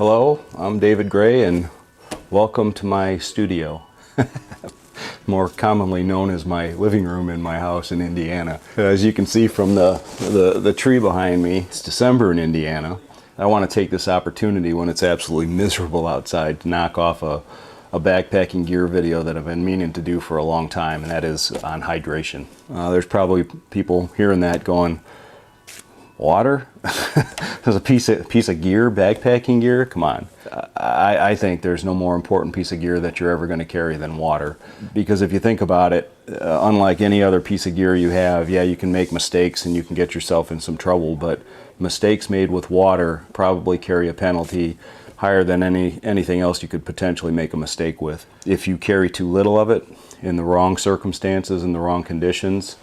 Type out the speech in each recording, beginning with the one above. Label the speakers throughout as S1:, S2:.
S1: Hello, I'm David Gray and welcome to my studio, more commonly known as my living room in my house in Indiana. As you can see from the tree behind me, it's December in Indiana. I want to take this opportunity when it's absolutely miserable outside to knock off a backpacking gear video that I've been meaning to do for a long time, and that is on hydration. There's probably people hearing that going, water? There's a piece of gear, backpacking gear? Come on. I think there's no more important piece of gear that you're ever going to carry than water. Because if you think about it, unlike any other piece of gear you have, yeah, you can make mistakes and you can get yourself in some trouble, but mistakes made with water probably carry a penalty higher than anything else you could potentially make a mistake with. If you carry too little of it in the wrong circumstances, in the wrong conditions,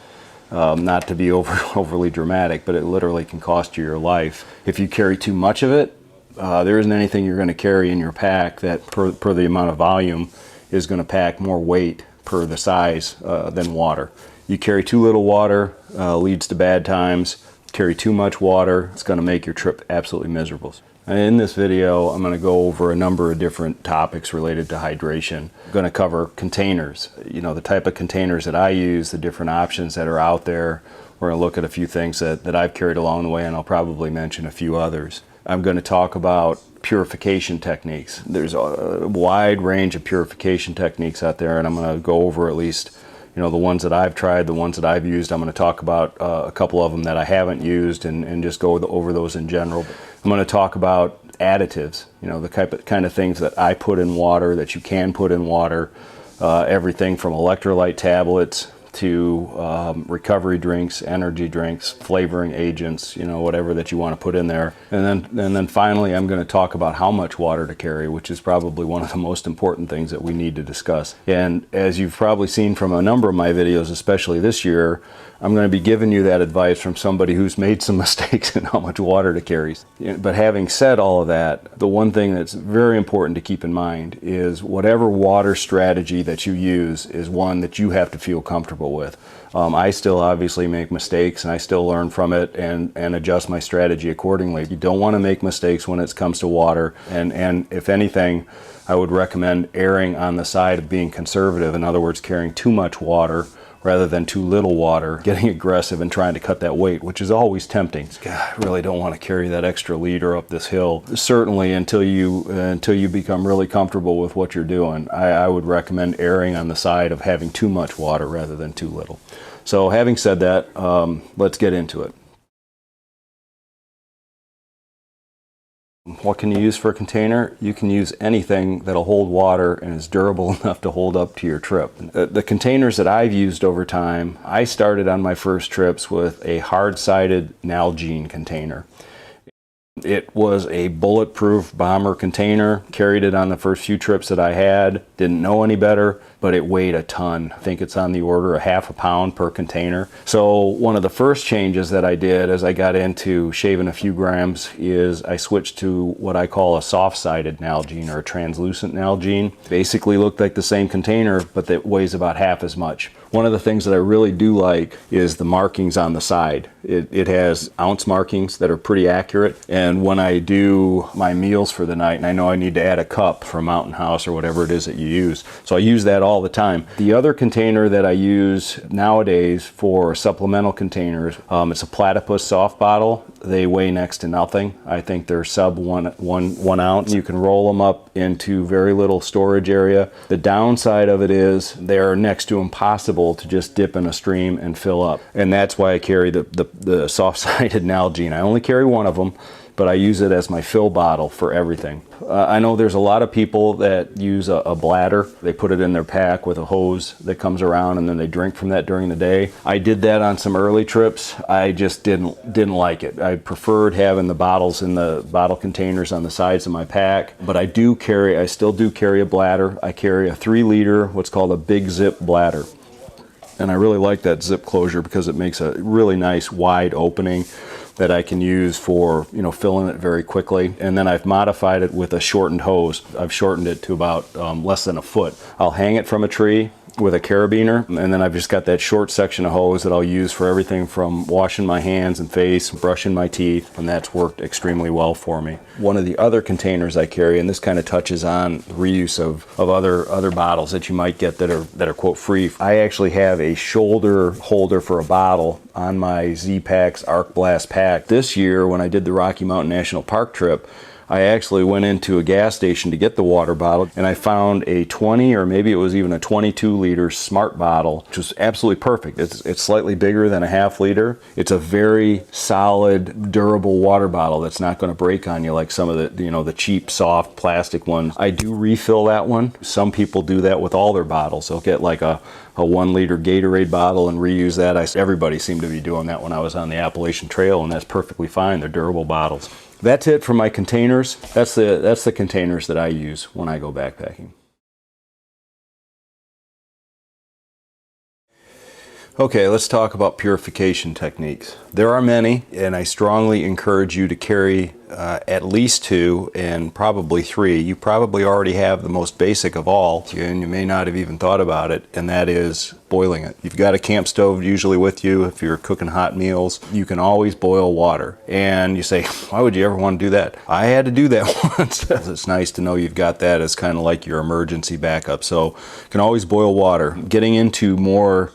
S1: not to be overly dramatic, but it literally can cost you your life. If you carry too much of it, there isn't anything you're going to carry in your pack that per the amount of volume is going to pack more weight per the size than water. You carry too little water, leads to bad times. Carry too much water, it's going to make your trip absolutely miserable. And in this video, I'm going to go over a number of different topics related to hydration. I'm going to cover containers, the type of containers that I use, the different options that are out there. We're going to look at a few things that I've carried along the way, and I'll probably mention a few others. I'm going to talk about purification techniques. There's a wide range of purification techniques out there, and I'm going to go over at least the ones that I've tried, the ones that I've used. I'm going to talk about a couple of them that I haven't used and just go over those in general. I'm going to talk about additives, the kind of things that I put in water, that you can put in water, everything from electrolyte tablets to recovery drinks, energy drinks, flavoring agents, whatever that you want to put in there. And then finally, I'm going to talk about how much water to carry, which is probably one of the most important things that we need to discuss. And as you've probably seen from a number of my videos, especially this year, I'm going to be giving you that advice from somebody who's made some mistakes in how much water to carry. But having said all of that, the one thing that's very important to keep in mind is whatever water strategy that you use is one that you have to feel comfortable with. I still obviously make mistakes and I still learn from it and adjust my strategy accordingly. You don't want to make mistakes when it comes to water, and if anything, I would recommend erring on the side of being conservative. In other words, carrying too much water rather than too little water, getting aggressive and trying to cut that weight, which is always tempting. God, I really don't want to carry that extra liter up this hill. Certainly until you become really comfortable with what you're doing, I would recommend erring on the side of having too much water rather than too little. So having said that, let's get into it. What can you use for a container? You can use anything that'll hold water and is durable enough to hold up to your trip. The containers that I've used over time, I started on my first trips with a hard-sided Nalgene container. It was a bulletproof bomber container. Carried it on the first few trips that I had. Didn't know any better, but it weighed a ton. I think it's on the order of half a pound per container. So one of the first changes that I did as I got into shaving a few grams is I switched to what I call a soft-sided Nalgene, or a translucent Nalgene. Basically looked like the same container, but that weighs about half as much. One of the things that I really do like is the markings on the side. It has ounce markings that are pretty accurate, and when I do my meals for the night and I know I need to add a cup for Mountain House or whatever it is that you use, so I use that all the time. The other container that I use nowadays for supplemental containers, it's a Platypus soft bottle. They weigh next to nothing. I think they're sub one ounce. You can roll them up into very little storage area. The downside of it is they're next to impossible to just dip in a stream and fill up. And that's why I carry the soft-sided Nalgene. I only carry one of them, but I use it as my fill bottle for everything. I know there's a lot of people that use a bladder. They put it in their pack with a hose that comes around and then they drink from that during the day. I did that on some early trips. I just didn't like it. I preferred having the bottles in the bottle containers on the sides of my pack, but I still do carry a bladder. I carry a 3-liter, what's called a big zip bladder. And I really like that zip closure because it makes a really nice wide opening that I can use for, filling it very quickly. And then I've modified it with a shortened hose. I've shortened it to about less than a foot. I'll hang it from a tree with a carabiner, and then I've just got that short section of hose that I'll use for everything from washing my hands and face, brushing my teeth, and that's worked extremely well for me. One of the other containers I carry, and this kind of touches on reuse of other bottles that you might get that are quote free. I actually have a shoulder holder for a bottle on my Z-Packs Arc Blast pack. This year, when I did the Rocky Mountain National Park trip, I actually went into a gas station to get the water bottle, and I found a 20, or maybe it was even a 22-liter Smart bottle, which was absolutely perfect. It's slightly bigger than a half liter. It's a very solid, durable water bottle that's not going to break on you like some of the cheap, soft plastic ones. I do refill that one. Some people do that with all their bottles. They'll get like a 1-liter Gatorade bottle and reuse that. Everybody seemed to be doing that when I was on the Appalachian Trail, and that's perfectly fine. They're durable bottles. That's it for my containers. That's the containers that I use when I go backpacking. Okay, let's talk about purification techniques. There are many, and I strongly encourage you to carry at least 2 and probably 3. You probably already have the most basic of all, and you may not have even thought about it, and that is boiling it. You've got a camp stove usually with you if you're cooking hot meals. You can always boil water. And you say, why would you ever want to do that? I had to do that once. It's nice to know you've got that as kind of like your emergency backup. So you can always boil water. Getting into more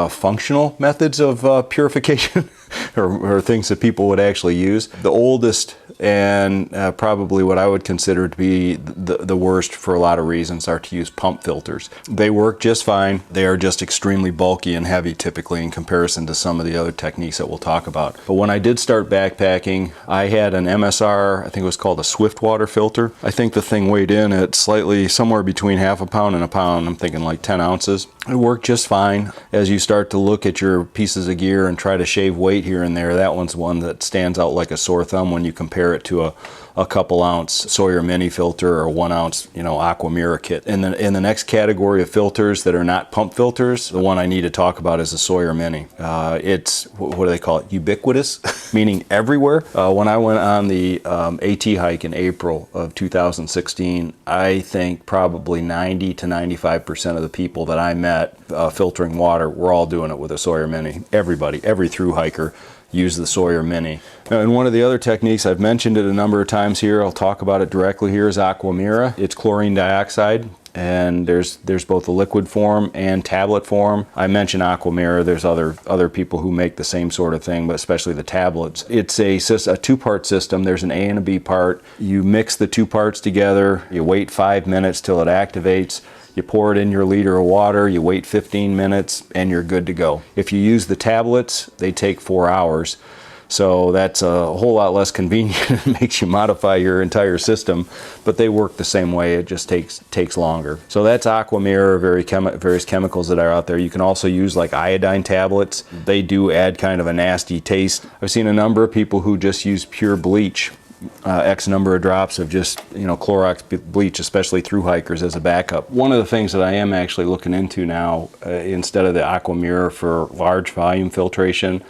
S1: functional methods of purification or things that people would actually use. The oldest and probably what I would consider to be the worst for a lot of reasons are to use pump filters. They work just fine. They are just extremely bulky and heavy typically in comparison to some of the other techniques that we'll talk about. But when I did start backpacking, I had an MSR, I think it was called a Swift water filter. I think the thing weighed in at somewhere between half a pound and a pound. I'm thinking like 10 ounces. It worked just fine. As you start to look at your pieces of gear and try to shave weight here and there, that one's one that stands out like a sore thumb when you compare it to a couple ounce Sawyer Mini filter or 1 ounce, Aquamira kit. In the next category of filters that are not pump filters, the one I need to talk about is the Sawyer Mini. It's, what do they call it? Ubiquitous, meaning everywhere. When I went on the AT hike in April of 2016, I think probably 90 to 95% of the people that I met filtering water were all doing it with a Sawyer Mini. Everybody, every thru hiker use the Sawyer Mini. Now, and one of the other techniques, I've mentioned it a number of times here, I'll talk about it directly here, is Aquamira. It's chlorine dioxide, and there's both a liquid form and tablet form. I mentioned Aquamira, there's other people who make the same sort of thing, but especially the tablets. It's a 2-part system. There's an A and a B part. You mix the 2 parts together, you wait 5 minutes till it activates. You pour it in your liter of water, you wait 15 minutes, and you're good to go. If you use the tablets, they take 4 hours. So that's a whole lot less convenient. It makes you modify your entire system, but they work the same way. It just takes longer. So that's Aquamira, various chemicals that are out there. You can also use like iodine tablets. They do add kind of a nasty taste. I've seen a number of people who just use pure bleach. X number of drops of just Clorox bleach, especially through hikers, as a backup. One of the things that I am actually looking into now, instead of the Aquamira for large volume filtration,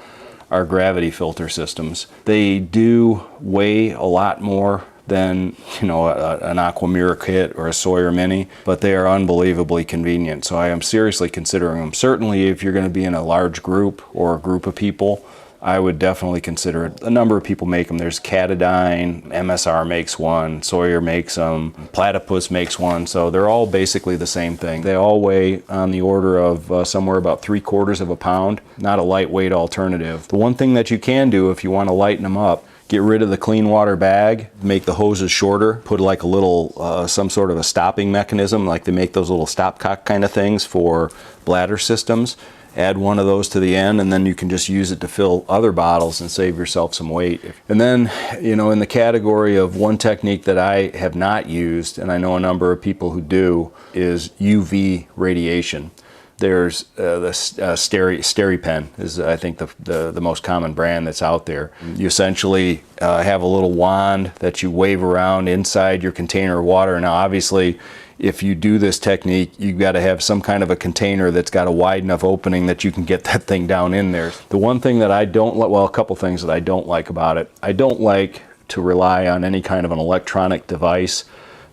S1: are gravity filter systems. They do weigh a lot more than an Aquamira kit or a Sawyer Mini, but they are unbelievably convenient. So I am seriously considering them. Certainly if you're going to be in a large group or a group of people, I would definitely consider it. A number of people make them. There's Catadyne, MSR makes one, Sawyer makes them, Platypus makes one, so they're all basically the same thing. They all weigh on the order of somewhere about 3/4 of a pound, not a lightweight alternative. The one thing that you can do if you want to lighten them up, get rid of the clean water bag, make the hoses shorter, put like a little, some sort of a stopping mechanism, like they make those little stopcock kind of things for bladder systems. Add one of those to the end, and then you can just use it to fill other bottles and save yourself some weight. And then, in the category of one technique that I have not used, and I know a number of people who do, is UV radiation. There's the SteriPen is, I think, the most common brand that's out there. You essentially have a little wand that you wave around inside your container of water. Now, obviously, if you do this technique, you've got to have some kind of a container that's got a wide enough opening that you can get that thing down in there. The one thing that I don't like, well, a couple things that I don't like about it, I don't like to rely on any kind of an electronic device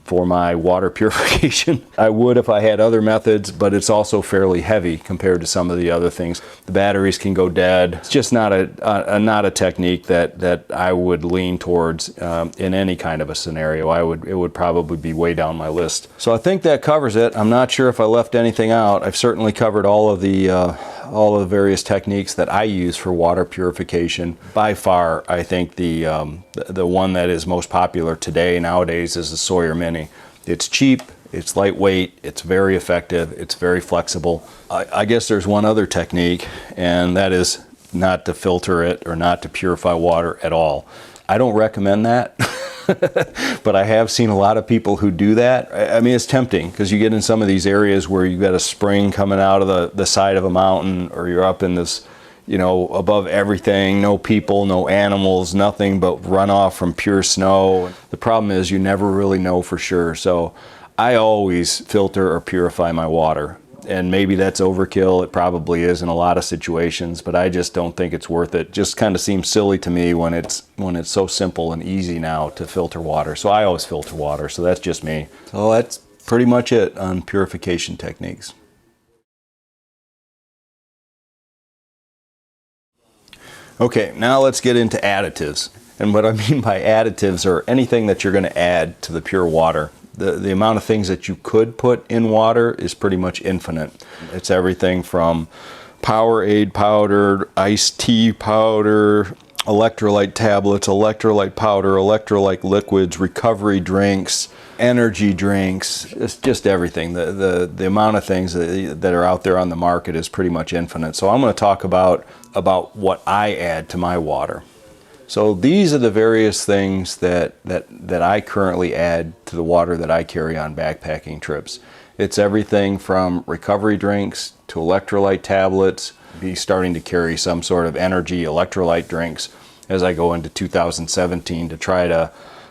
S1: for my water purification. I would if I had other methods, but it's also fairly heavy compared to some of the other things. The batteries can go dead. It's just not a technique that I would lean towards in any kind of a scenario. It would probably be way down my list. So I think that covers it. I'm not sure if I left anything out. I've certainly covered all of the various techniques that I use for water purification. By far, I think the one that is most popular today nowadays is the Sawyer Mini. It's cheap, it's lightweight, it's very effective, it's very flexible. I guess there's one other technique, and that is not to filter it or not to purify water at all. I don't recommend that. But I have seen a lot of people who do that. I mean, it's tempting because you get in some of these areas where you've got a spring coming out of the side of a mountain, or you're up in this, you know, above everything, no people, no animals, nothing but runoff from pure snow. The problem is you never really know for sure. So I always filter or purify my water. And maybe that's overkill. It probably is in a lot of situations, but I just don't think it's worth it. Just kind of seems silly to me when it's so simple and easy now to filter water. So I always filter water. So that's just me. So that's pretty much it on purification techniques. Okay, now let's get into additives. And what I mean by additives are anything that you're going to add to the pure water. The amount of things that you could put in water is pretty much infinite. It's everything from Powerade powder, iced tea powder, electrolyte tablets, electrolyte powder, electrolyte liquids, recovery drinks, energy drinks. It's just everything. The amount of things that are out there on the market is pretty much infinite. So I'm going to talk about what I add to my water. So these are the various things that I currently add to the water that I carry on backpacking trips. It's everything from recovery drinks to electrolyte tablets. Be starting to carry some sort of energy electrolyte drinks as I go into 2017 to try to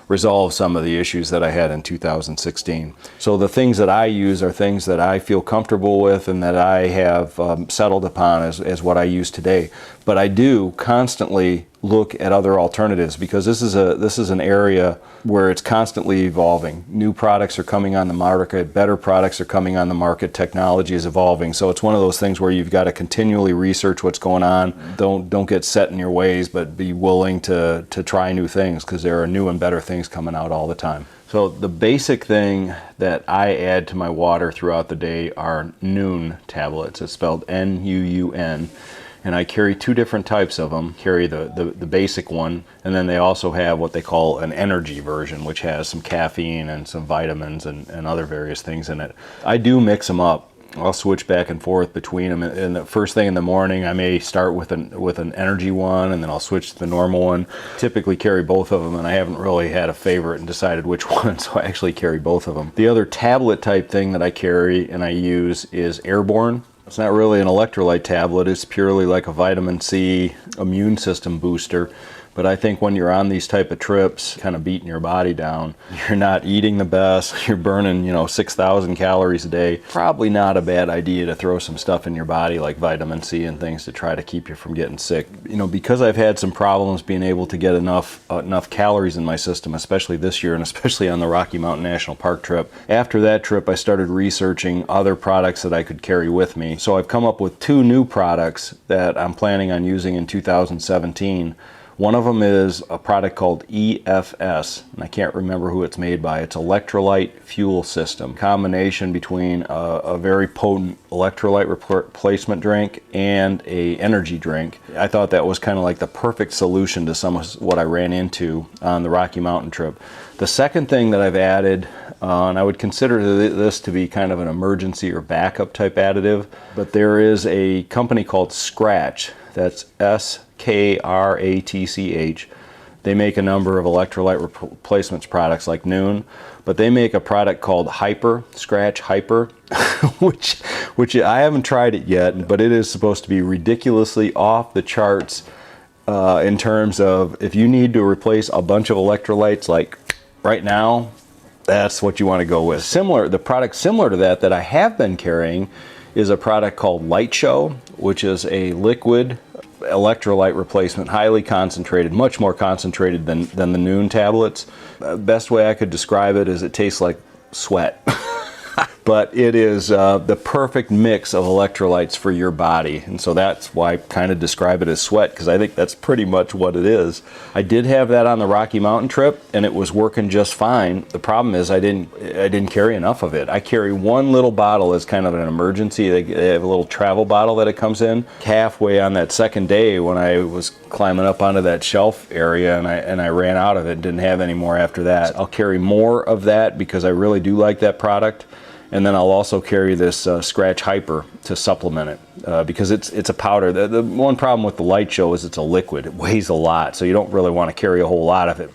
S1: resolve some of the issues that I had in 2016. So the things that I use are things that I feel comfortable with and that I have settled upon as what I use today. But I do constantly look at other alternatives because this is an area where it's constantly evolving. New products are coming on the market, better products are coming on the market, technology is evolving. So it's one of those things where you've got to continually research what's going on. Don't get set in your ways, but be willing to try new things because there are new and better things coming out all the time. So the basic thing that I add to my water throughout the day are Nuun tablets. It's spelled N-U-U-N. And I carry two different types of them. Carry the basic one, and then they also have what they call an energy version, which has some caffeine and some vitamins and other various things in it. I do mix them up. I'll switch back and forth between them. And the first thing in the morning, I may start with an energy one, and then I'll switch to the normal one. Typically carry both of them, and I haven't really had a favorite and decided which one, so I actually carry both of them. The other tablet type thing that I carry and I use is Airborne. It's not really an electrolyte tablet, it's purely like a vitamin C immune system booster. But I think when you're on these type of trips, kind of beating your body down, you're not eating the best, you're burning, 6,000 calories a day. Probably not a bad idea to throw some stuff in your body like vitamin C and things to try to keep you from getting sick. Because I've had some problems being able to get enough calories in my system, especially this year and especially on the Rocky Mountain National Park trip. After that trip, I started researching other products that I could carry with me. So I've come up with two new products that I'm planning on using in 2017. One of them is a product called EFS, and I can't remember who it's made by. It's Electrolyte Fuel System, combination between a very potent electrolyte replacement drink and a energy drink. I thought that was kind of like the perfect solution to some of what I ran into on the Rocky Mountain trip. The second thing that I've added, and I would consider this to be kind of an emergency or backup type additive, but there is a company called Scratch. That's SKRATCH. They make a number of electrolyte replacements products like Nuun, but they make a product called Hyper, Scratch Hyper, which I haven't tried it yet, but it is supposed to be ridiculously off the charts in terms of if you need to replace a bunch of electrolytes like right now, that's what you want to go with. The product similar to that I have been carrying is a product called Light Show, which is a liquid electrolyte replacement, highly concentrated, much more concentrated than the Noon tablets. Best way I could describe it is it tastes like sweat. But it is the perfect mix of electrolytes for your body, and so that's why I kind of describe it as sweat, because I think that's pretty much what it is. I did have that on the Rocky Mountain trip, and it was working just fine. The problem is I didn't carry enough of it. I carry one little bottle as kind of an emergency. They have a little travel bottle that it comes in. Halfway on that second day, when I was climbing up onto that shelf area and I ran out of it, didn't have any more after that. I'll carry more of that because I really do like that product. And then I'll also carry this Scratch Hyper to supplement it because it's a powder. The one problem with the Light Show is it's a liquid. It weighs a lot, so you don't really want to carry a whole lot of it.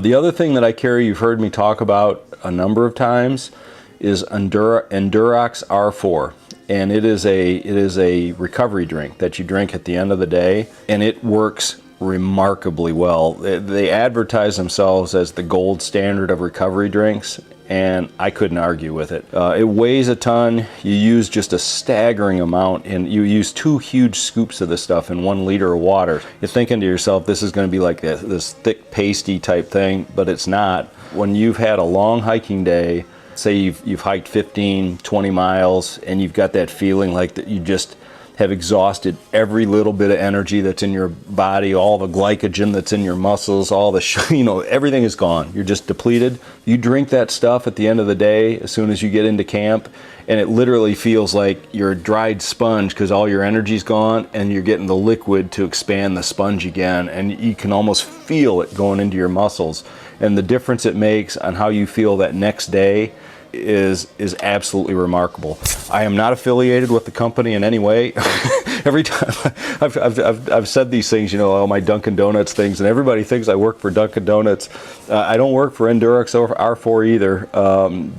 S1: The other thing that I carry, you've heard me talk about a number of times, is Endurax R4. And it is a recovery drink that you drink at the end of the day, and it works remarkably well. They advertise themselves as the gold standard of recovery drinks, and I couldn't argue with it. It weighs a ton. You use just a staggering amount, and you use 2 huge scoops of this stuff in 1 liter of water. You're thinking to yourself, this is going to be like this thick pasty type thing, but it's not. When you've had a long hiking day, say you've hiked 15, 20 miles, and you've got that feeling like that you just have exhausted every little bit of energy that's in your body, all the glycogen that's in your muscles, all the, everything is gone. You're just depleted. You drink that stuff at the end of the day as soon as you get into camp, and it literally feels like you're a dried sponge because all your energy's gone, and you're getting the liquid to expand the sponge again, and you can almost feel it going into your muscles. And the difference it makes on how you feel that next day is absolutely remarkable. I am not affiliated with the company in any way. Every time I've said these things, all my Dunkin' Donuts things, and everybody thinks I work for Dunkin' Donuts. I don't work for Endurax or R4 either,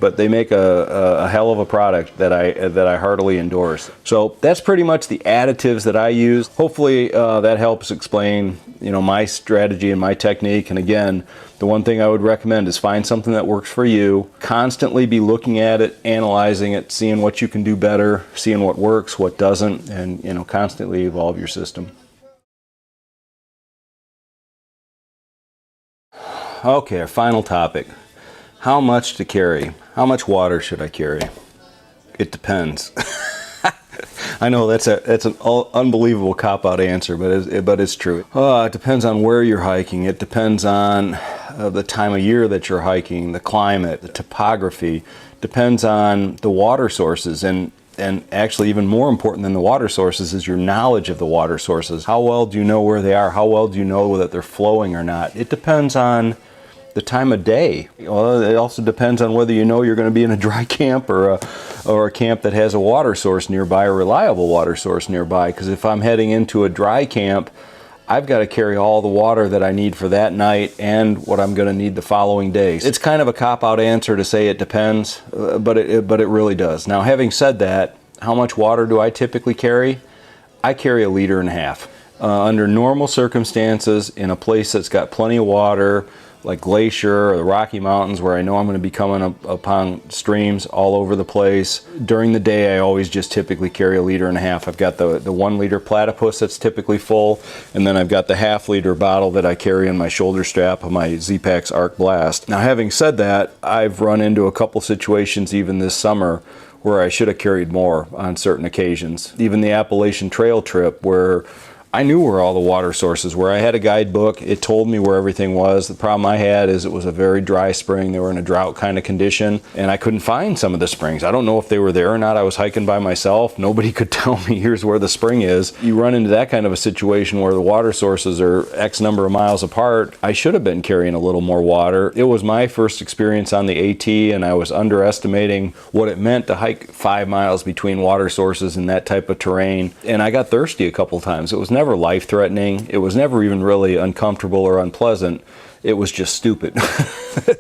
S1: but they make a hell of a product that I heartily endorse. So that's pretty much the additives that I use. Hopefully that helps explain my strategy and my technique. And again, the one thing I would recommend is find something that works for you. Constantly be looking at it, analyzing it, seeing what you can do better, seeing what works, what doesn't, and constantly evolve your system. Okay, our final topic. How much to carry? How much water should I carry? It depends. I know that's an unbelievable cop-out answer, but it's true. It depends on where you're hiking. It depends on the time of year that you're hiking, the climate, the topography. Depends on the water sources, and actually even more important than the water sources is your knowledge of the water sources. How well do you know where they are? How well do you know that they're flowing or not? It depends on the time of day. Well, it also depends on whether you're going to be in a dry camp or a camp that has a water source nearby, a reliable water source nearby. Because if I'm heading into a dry camp, I've got to carry all the water that I need for that night and what I'm going to need the following day. It's kind of a cop-out answer to say it depends, but it really does. Now, having said that, how much water do I typically carry? I carry 1.5 liters. Under normal circumstances, in a place that's got plenty of water, like Glacier or the Rocky Mountains, where I know I'm going to be coming upon streams all over the place. During the day, I always just typically carry 1.5 liters. I've got the 1 liter platypus that's typically full, and then I've got the 1/2 liter bottle that I carry in my shoulder strap of my Z-Pax Arc Blast. Now, having said that, I've run into a couple situations even this summer where I should have carried more on certain occasions. Even the Appalachian Trail trip, where I knew where all the water sources were. I had a guidebook. It told me where everything was. The problem I had is it was a very dry spring. They were in a drought kind of condition, and I couldn't find some of the springs. I don't know if they were there or not. I was hiking by myself. Nobody could tell me here's where the spring is. You run into that kind of a situation where the water sources are X number of miles apart. I should have been carrying a little more water. It was my first experience on the AT, and I was underestimating what it meant to hike 5 miles between water sources in that type of terrain. And I got thirsty a couple times. It was never life-threatening. It was never even really uncomfortable or unpleasant. it was just stupid.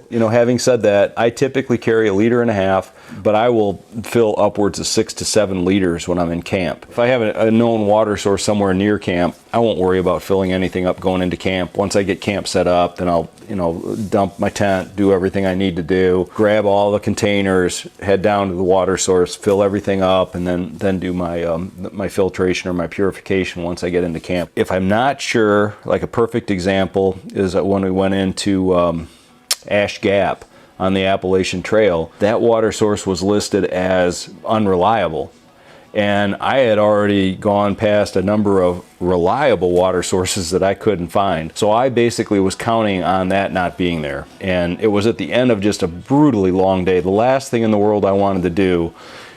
S1: You know, having said that, I typically carry 1.5 liters, but I will fill upwards of 6 to 7 liters when I'm in camp. If I have a known water source somewhere near camp, I won't worry about filling anything up going into camp. Once I get camp set up, then I'll, you know, dump my tent, do everything I need to do, grab all the containers, head down to the water source, fill everything up, and then do my my filtration or my purification once I get into camp. If I'm not sure, like a perfect example is when we went into Ash Gap on the Appalachian Trail, that water source was listed as unreliable. And I had already gone past a number of reliable water sources that I couldn't find. So I basically was counting on that not being there. And it was at the end of just a brutally long day. The last thing in the world I wanted to do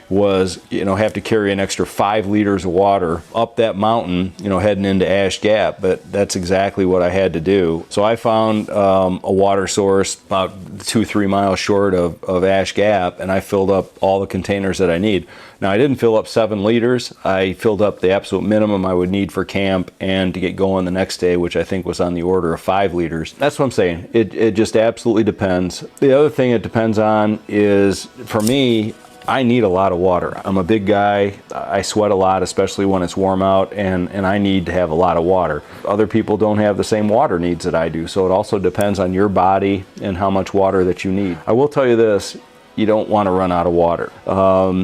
S1: was, you know, have to carry an extra 5 liters of water up that mountain, you know, heading into Ash Gap, but that's exactly what I had to do. So I found a water source about 2-3 miles short of Ash Gap, and I filled up all the containers that I need. Now, I didn't fill up 7 liters. I filled up the absolute minimum I would need for camp and to get going the next day, which I think was on the order of 5 liters. That's what I'm saying. It just absolutely depends. The other thing it depends on is, for me, I need a lot of water. I'm a big guy. I sweat a lot, especially when it's warm out, and I need to have a lot of water. Other people don't have the same water needs that I do, so it also depends on your body and how much water that you need. I will tell you this, you don't want to run out of water.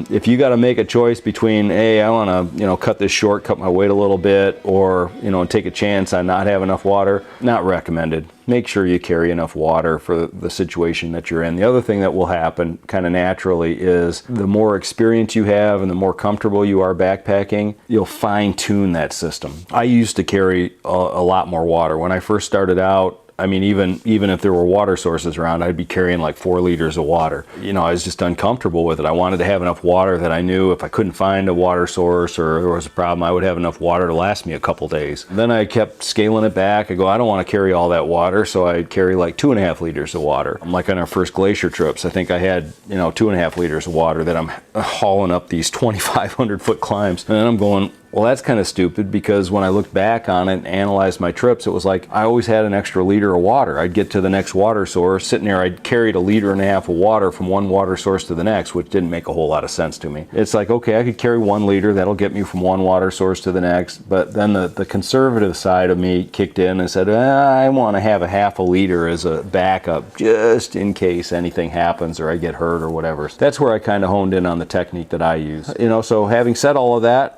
S1: If you got to make a choice between, hey, I want to, you know, cut this short, cut my weight a little bit, or, you know, take a chance on not having enough water, not recommended. Make sure you carry enough water for the situation that you're in. The other thing that will happen kind of naturally is the more experience you have and the more comfortable you are backpacking, you'll fine tune that system. I used to carry a lot more water. When I first started out, I mean, even if there were water sources around, I'd be carrying like 4 liters of water. You know, I was just uncomfortable with it. I wanted to have enough water that I knew if I couldn't find a water source or there was a problem, I would have enough water to last me a couple days. Then I kept scaling it back. I go, I don't want to carry all that water, so I'd carry like 2.5 liters of water. Like on our first glacier trips, I think I had, you know, 2.5 liters of water that I'm hauling up these 2,500 foot climbs. And then I'm going, well, that's kind of stupid, because when I looked back on it and analyzed my trips, it was like I always had an extra liter of water. I'd get to the next water source, sitting there, I'd carried 1.5 liters of water from one water source to the next, which didn't make a whole lot of sense to me. It's like, okay, I could carry 1 liter, that'll get me from one water source to the next, but then the conservative side of me kicked in and said, I want to have a 0.5 liter as a backup, just in case anything happens or I get hurt or whatever. That's where I kind of honed in on the technique that I use. You know, so having said all of that,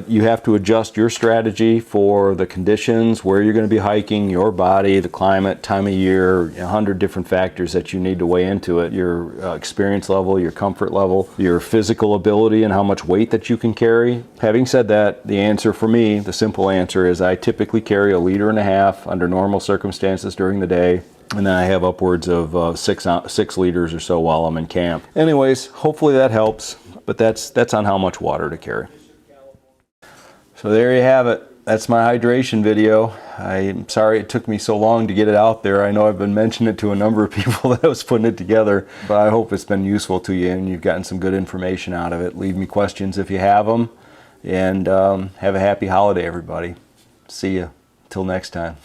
S1: you have to adjust your strategy for the conditions, where you're going to be hiking, your body, the climate, time of year, 100 different factors that you need to weigh into it. Your experience level, your comfort level, your physical ability, and how much weight that you can carry. Having said that, the answer for me, the simple answer is I typically carry 1.5 liters under normal circumstances during the day. And then I have upwards of 6 liters or so while I'm in camp. Anyways, hopefully that helps, but that's on how much water to carry. So there you have it. That's my hydration video. I'm sorry it took me so long to get it out there. I know I've been mentioning it to a number of people that I was putting it together, but I hope it's been useful to you and you've gotten some good information out of it. Leave me questions if you have them, and have a happy holiday, everybody. See ya. Till next time.